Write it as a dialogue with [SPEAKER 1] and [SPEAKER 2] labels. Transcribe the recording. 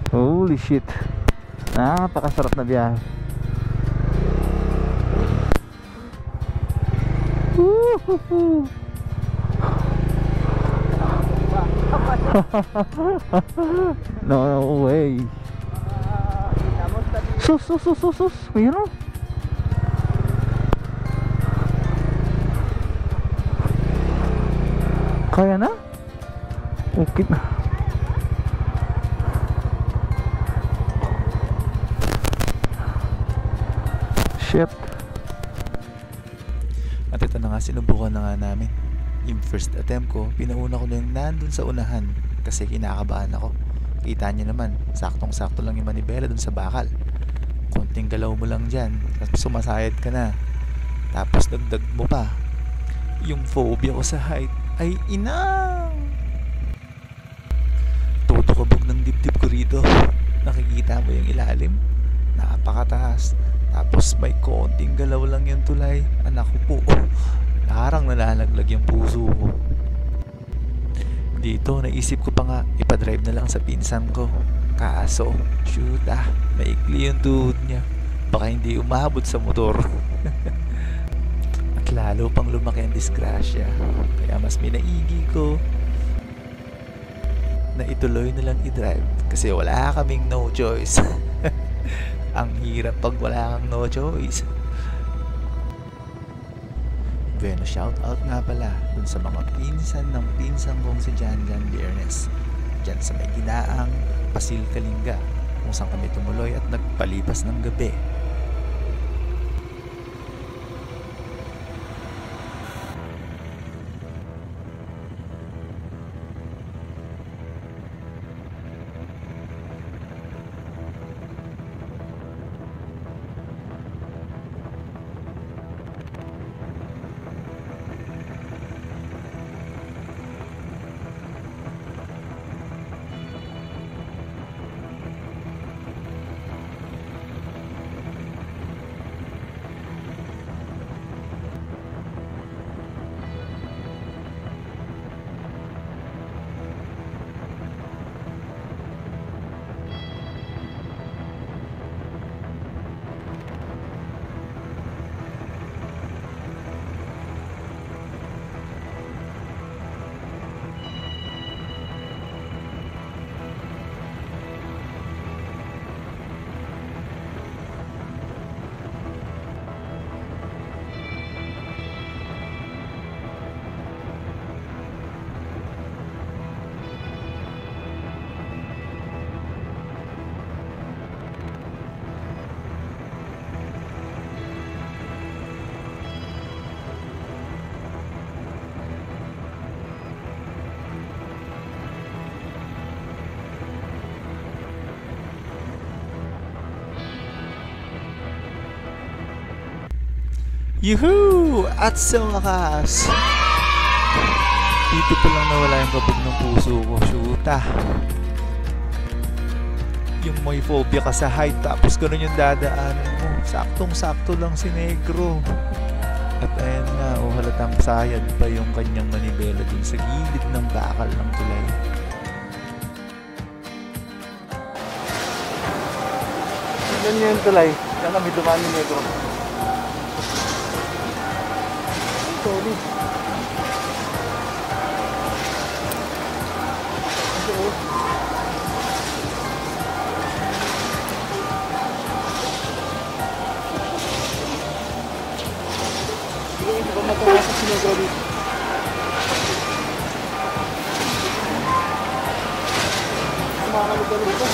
[SPEAKER 1] Holy shit. Napakasarap na biyahe. Woohoo. No way. Sus. Mayroon. Kaya na? Okay na. Shit. At ito na nga, sinubukan na nga namin. Yung first attempt ko, pinauna ko na yung nandun sa unahan kasi kinakabahan ako. Kita nyo naman, saktong-sakto lang yung manibela dun sa bakal. Konting galaw mo lang dyan, tapos sumasayad ka na. Tapos dagdag mo pa. Yung phobia ko sa height ay inang! Tutokabog ng dibdib ko rito. Nakikita mo yung ilalim? Napakataas. Tapos may konting galaw lang yung tulay. Anak ko po, parang nalalaglag yung puso ko. Dito, naisip ko pa nga, ipadrive na lang sa pinsan ko. Kaso, shoot maikli yung tuhod niya. Baka hindi umabot sa motor. At lalo pang lumaki ang disgrasya. Kaya mas minaigi ko na ituloy na lang i-drive. Kasi wala kaming no choice. Ang hirap pag wala kang no choice. Bueno, shout out nga pala dun sa mga pinsan ng pinsan kong si Jan Biernes. Diyan sa may Ginaang Pasil Kalinga, kung saan kami tumuloy at nagpalipas ng gabi. Yuhuu! At sa wakas, dito pa lang nawala yung kabog ng puso ko. Shoota! Yung may phobia ka sa height, tapos ganun yung dadaanan mo. Saktong-sakto lang si Negro. At ayan nga, halatang sayad pa yung kanyang manibela dun sa gilid ng bakal ng tulay. Ganyan yung tulay. Yan kami dumaan ni Negro. Sorry. Hindi ko matawa sa sinagawin. Sumakalog ka rin ito.